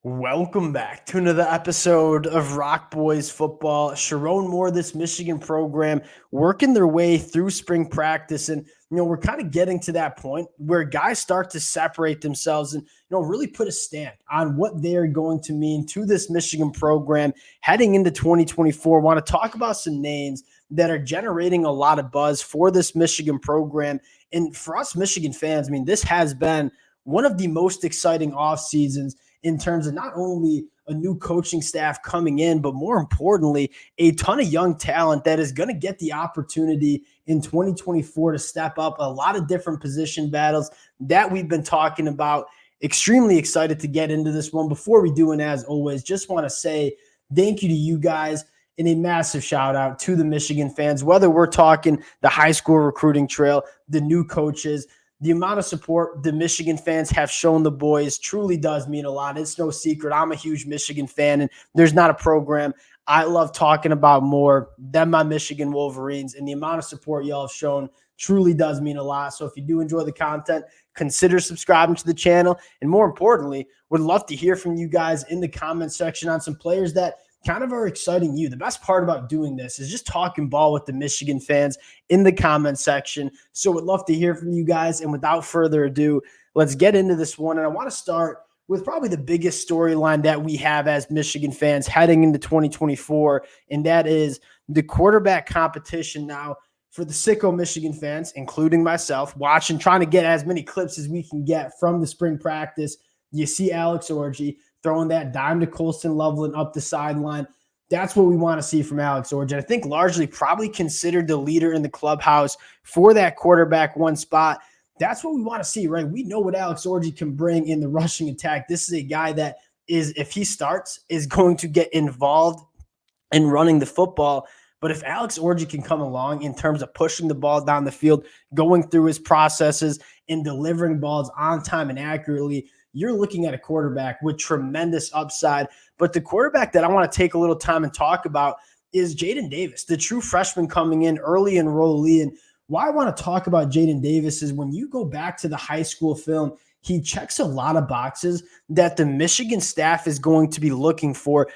Welcome back to another episode of Rock Boys Football. Sherrone Moore, this Michigan program, working their way through spring practice. And, we're kind of getting to that point where guys start to separate themselves and, really put a stamp on what they're going to mean to this Michigan program heading into 2024. Want to talk about some names that are generating a lot of buzz for this Michigan program. And for us Michigan fans, this has been one of the most exciting off seasons in terms of not only a new coaching staff coming in, but more importantly, a ton of young talent that is going to get the opportunity in 2024 to step up. A lot of different position battles that we've been talking about. Extremely excited to get into this one. Before we do, and as always, just want to say thank you to you guys and a massive shout out to the Michigan fans, whether we're talking the high school recruiting trail, the new coaches, the amount of support the Michigan fans have shown the boys truly does mean a lot. It's no secret. I'm a huge Michigan fan, and there's not a program I love talking about more than my Michigan Wolverines. And the amount of support y'all have shown truly does mean a lot. So if you do enjoy the content, consider subscribing to the channel. And more importantly, would love to hear from you guys in the comment section on some players that kind of are exciting you. The best part about doing this is just talking ball with the Michigan fans in the comment section. So would love to hear from you guys. And without further ado, let's get into this one. And I want to start with probably the biggest storyline that we have as Michigan fans heading into 2024. And that is the quarterback competition now for the sicko Michigan fans, including myself, watching, trying to get as many clips as we can get from the spring practice. You see Alex Orji throwing that dime to Colston Loveland up the sideline. That's what we want to see from Alex Orji. I think largely probably considered the leader in the clubhouse for that quarterback one spot. That's what we want to see, right? We know what Alex Orji can bring in the rushing attack. This is a guy that is, if he starts, is going to get involved in running the football. But if Alex Orji can come along in terms of pushing the ball down the field, going through his processes and delivering balls on time and accurately, you're looking at a quarterback with tremendous upside. But the quarterback that I want to take a little time and talk about is Jaden Davis, the true freshman coming in early enrollee. And why I want to talk about Jaden Davis is when you go back to the high school film, he checks a lot of boxes that the Michigan staff is going to be looking for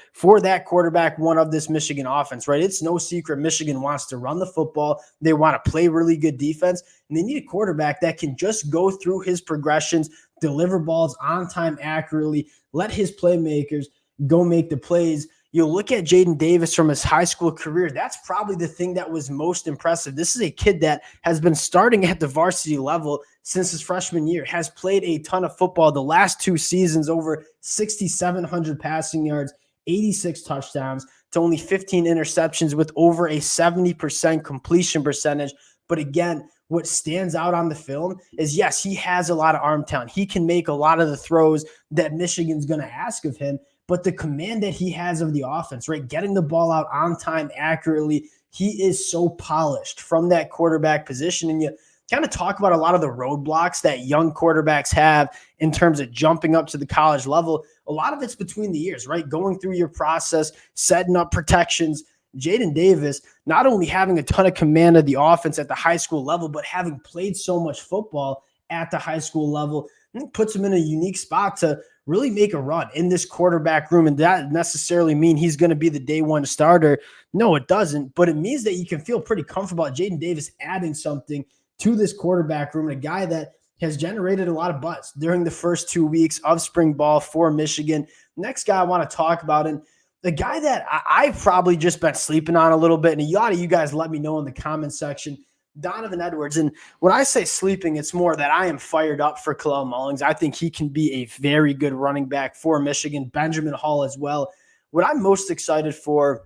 that quarterback one of this Michigan offense, right? It's no secret Michigan wants to run the football. They want to play really good defense, and they need a quarterback that can just go through his progressions, deliver balls on time accurately, let his playmakers go make the plays. You look at Jaden Davis from his high school career, that's probably the thing that was most impressive. This is a kid that has been starting at the varsity level since his freshman year, has played a ton of football the last 2 seasons, over 6,700 passing yards, 86 touchdowns to only 15 interceptions with over a 70% completion percentage. But again, what stands out on the film is, yes, he has a lot of arm talent. He can make a lot of the throws that Michigan's going to ask of him. But the command that he has of the offense, right, getting the ball out on time accurately, he is so polished from that quarterback position. And you kind of talk about a lot of the roadblocks that young quarterbacks have in terms of jumping up to the college level. A lot of it's between the years, right, going through your process, setting up protections. Jaden Davis, not only having a ton of command of the offense at the high school level, but having played so much football at the high school level, puts him in a unique spot to really make a run in this quarterback room. And that necessarily mean he's going to be the day one starter. No, it doesn't. But it means that you can feel pretty comfortable about Jaden Davis adding something to this quarterback room, a guy that has generated a lot of buzz during the first 2 weeks of spring ball for Michigan. Next guy I want to talk about, and the guy that I've probably just been sleeping on a little bit, and a lot of you guys let me know in the comment section, Donovan Edwards. And when I say sleeping, it's more that I am fired up for Kalel Mullings. I think he can be a very good running back for Michigan. Benjamin Hall as well. What I'm most excited for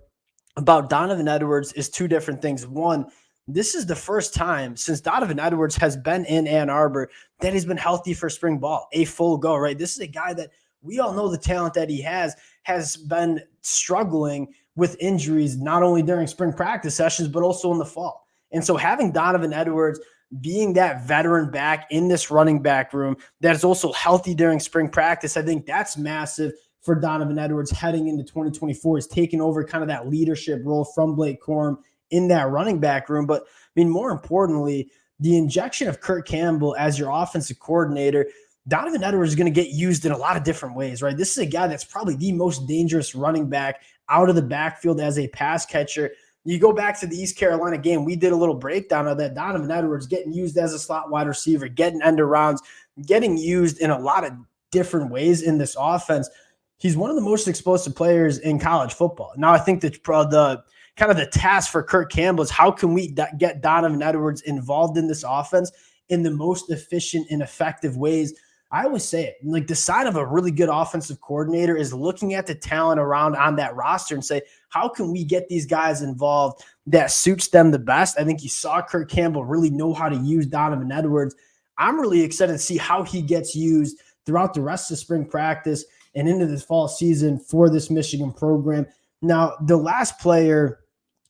about Donovan Edwards is 2 different things. One, this is the first time since Donovan Edwards has been in Ann Arbor that he's been healthy for spring ball, a full go, right? This is a guy that we all know the talent that he has been struggling with injuries, not only during spring practice sessions, but also in the fall. And so having Donovan Edwards being that veteran back in this running back room that is also healthy during spring practice, I think that's massive for Donovan Edwards heading into 2024. He's taking over kind of that leadership role from Blake Corum in that running back room. But more importantly, the injection of Kurt Campbell as your offensive coordinator, Donovan Edwards is going to get used in a lot of different ways, right? This is a guy that's probably the most dangerous running back out of the backfield as a pass catcher. You go back to the East Carolina game, we did a little breakdown of that. Donovan Edwards getting used as a slot wide receiver, getting end arounds, getting used in a lot of different ways in this offense. He's one of the most explosive players in college football. Now, I think that the kind of the task for Kirk Campbell is how can we get Donovan Edwards involved in this offense in the most efficient and effective ways. I always say it, like the sign of a really good offensive coordinator is looking at the talent around on that roster and say, how can we get these guys involved that suits them the best? I think you saw Kirk Campbell really know how to use Donovan Edwards. I'm really excited to see how he gets used throughout the rest of spring practice and into this fall season for this Michigan program. Now, the last player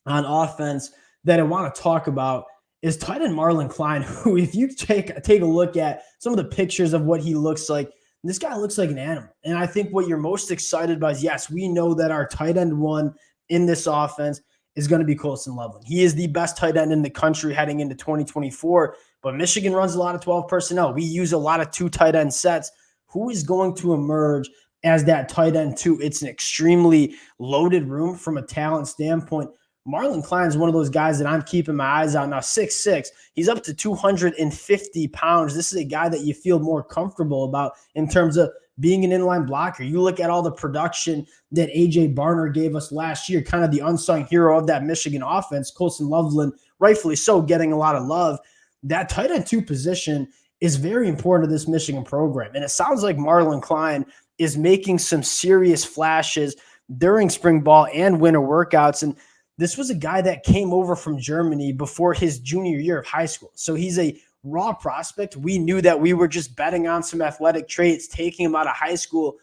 on offense that I want to talk about is tight end Marlin Klein, who, if you take a look at some of the pictures of what he looks like, this guy looks like an animal. And I think what you're most excited about is, yes, we know that our tight end one in this offense is going to be Colson Loveland. He is the best tight end in the country heading into 2024, but Michigan runs a lot of 12 personnel. We use a lot of 2 tight end sets. Who is going to emerge as that tight end 2? It's an extremely loaded room from a talent standpoint. Marlin Klein is one of those guys that I'm keeping my eyes on now. 6'6", he's up to 250 pounds. This is a guy that you feel more comfortable about in terms of being an inline blocker. You look at all the production that A.J. Barner gave us last year, kind of the unsung hero of that Michigan offense. Colson Loveland, rightfully so, getting a lot of love. That tight end 2 position is very important to this Michigan program. And it sounds like Marlin Klein is making some serious flashes during spring ball and winter workouts. And this was a guy that came over from Germany before his junior year of high school. So he's a raw prospect. We knew that we were just betting on some athletic traits, taking him out of high school,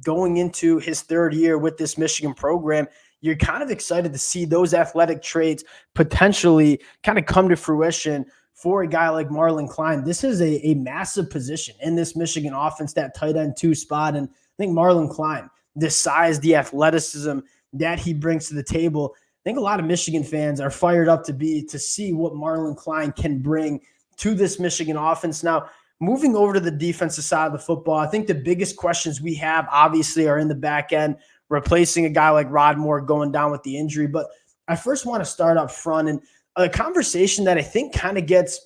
going into his 3rd year with this Michigan program. You're kind of excited to see those athletic traits potentially kind of come to fruition for a guy like Marlin Klein. This is a massive position in this Michigan offense, that tight end 2 spot. And I think Marlin Klein, the size, the athleticism that he brings to the table, I think a lot of Michigan fans are fired up to see what Marlin Klein can bring to this Michigan offense. Now, moving over to the defensive side of the football, I think the biggest questions we have obviously are in the back end, replacing a guy like Rod Moore going down with the injury. But I first want to start up front, and a conversation that I think kind of gets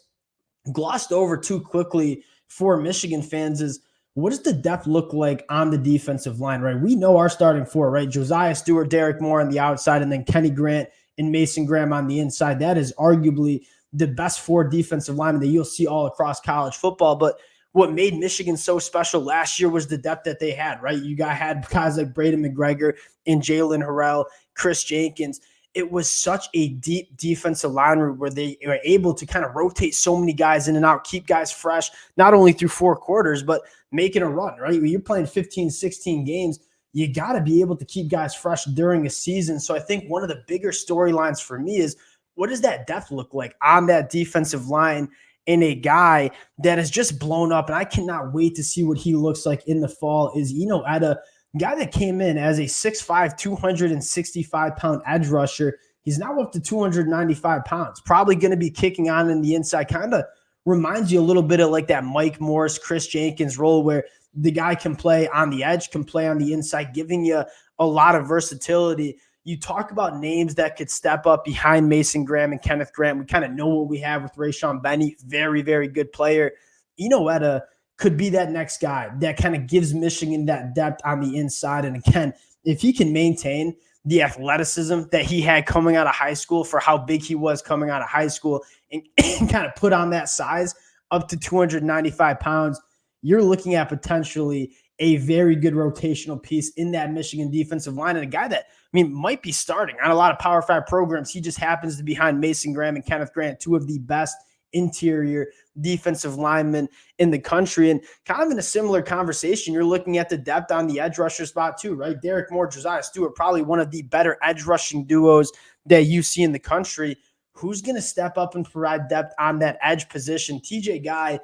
glossed over too quickly for Michigan fans is, what does the depth look like on the defensive line, right? We know our starting 4, right? Josiah Stewart, Derek Moore on the outside, and then Kenny Grant and Mason Graham on the inside. That is arguably the best 4 defensive linemen that you'll see all across college football. But what made Michigan so special last year was the depth that they had, right? You had guys like Braden McGregor and Jalen Harrell, Chris Jenkins. It was such a deep defensive line room where they were able to kind of rotate so many guys in and out, keep guys fresh, not only through 4 quarters, but making a run, right? When you're playing 15, 16 games, you got to be able to keep guys fresh during a season. So I think one of the bigger storylines for me is, what does that depth look like on that defensive line in a guy that has just blown up? And I cannot wait to see what he looks like in the fall. Is Etta, guy that came in as a 6'5", 265-pound edge rusher. He's now up to 295 pounds, probably going to be kicking on in the inside. Kind of reminds you a little bit of like that Mike Morris, Chris Jenkins role, where the guy can play on the edge, can play on the inside, giving you a lot of versatility. You talk about names that could step up behind Mason Graham and Kenneth Grant. We kind of know what we have with Rayshawn Benny, very, very good player. Etta could be that next guy that kind of gives Michigan that depth on the inside. And again, if he can maintain the athleticism that he had coming out of high school for how big he was coming out of high school and kind of put on that size up to 295 pounds, you're looking at potentially a very good rotational piece in that Michigan defensive line, and a guy that, might be starting on a lot of Power 5 programs. He just happens to be behind Mason Graham and Kenneth Grant, 2 of the best interior defensive linemen in the country. And kind of in a similar conversation, you're looking at the depth on the edge rusher spot too, right? Derek Moore, Josiah Stewart, probably one of the better edge rushing duos that you see in the country. Who's going to step up and provide depth on that edge position? TJ Guy,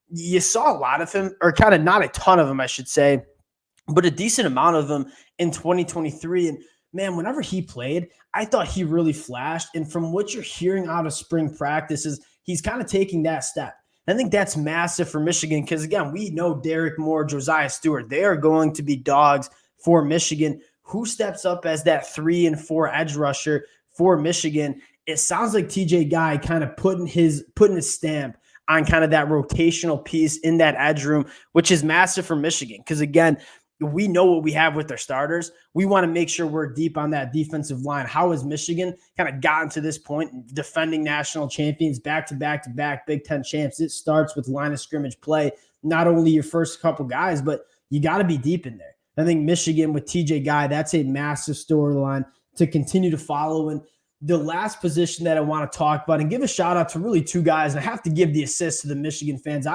you saw a lot of him, or kind of not a ton of him, I should say, but a decent amount of him in 2023. And man, whenever he played, I thought he really flashed. And from what you're hearing out of spring practice is he's kind of taking that step. I think that's massive for Michigan because, again, we know Derek Moore, Josiah Stewart, they are going to be dogs for Michigan. Who steps up as that 3 and 4 edge rusher for Michigan? It sounds like TJ Guy kind of putting his stamp on kind of that rotational piece in that edge room, which is massive for Michigan. Because, again, we know what we have with their starters. We want to make sure we're deep on that defensive line. How has Michigan kind of gotten to this point, defending national champions, back-to-back Big Ten champs? It starts with line of scrimmage play, not only your first couple guys, but you got to be deep in there. I think Michigan with TJ Guy, that's a massive storyline to continue to follow. And the last position that I want to talk about and give a shout out to really two guys, and I have to give the assist to the Michigan fans.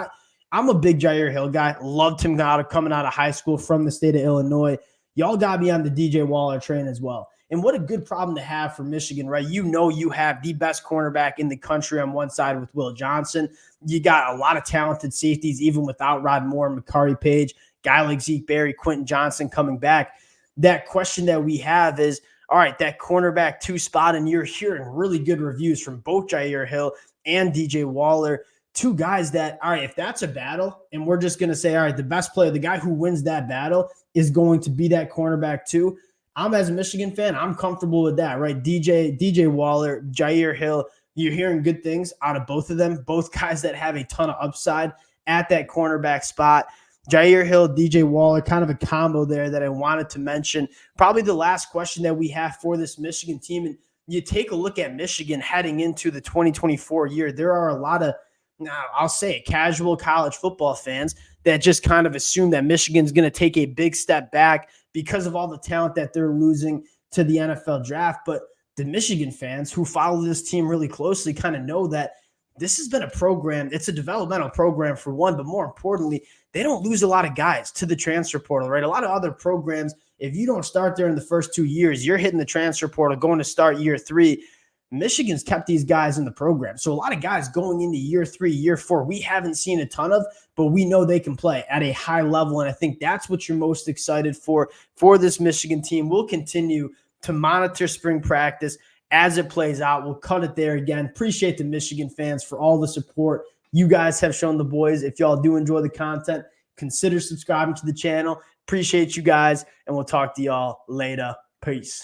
I'm a big Jair Hill guy. Loved him coming out of high school from the state of Illinois. Y'all got me on the DJ Waller train as well. And what a good problem to have for Michigan, right? You know you have the best cornerback in the country on one side with Will Johnson. You got a lot of talented safeties, even without Rod Moore, Makari Page, guy like Zeke Berry, Quentin Johnson coming back. That question that we have is, all right, that cornerback 2 spot, and you're hearing really good reviews from both Jair Hill and DJ Waller. Two guys that, all right, if that's a battle and we're just going to say, all right, the best player, the guy who wins that battle is going to be that cornerback 2. I'm, as a Michigan fan, I'm comfortable with that, right? DJ Waller, Jair Hill, you're hearing good things out of both of them, both guys that have a ton of upside at that cornerback spot. Jair Hill, DJ Waller, kind of a combo there that I wanted to mention. Probably the last question that we have for this Michigan team, and you take a look at Michigan heading into the 2024 year, there are a lot of, now I'll say it, casual college football fans that just kind of assume that Michigan's going to take a big step back because of all the talent that they're losing to the NFL draft. But the Michigan fans who follow this team really closely kind of know that this has been a program. It's a developmental program for one, but more importantly, they don't lose a lot of guys to the transfer portal, right? A lot of other programs, if you don't start there in the first 2 years, you're hitting the transfer portal, going to start year 3. Michigan's kept these guys in the program. So a lot of guys going into year 3, year 4, we haven't seen a ton of, but we know they can play at a high level. And I think that's what you're most excited for this Michigan team. We'll continue to monitor spring practice as it plays out. We'll cut it there again. Appreciate the Michigan fans for all the support you guys have shown the boys. If y'all do enjoy the content, consider subscribing to the channel. Appreciate you guys, and we'll talk to y'all later. Peace.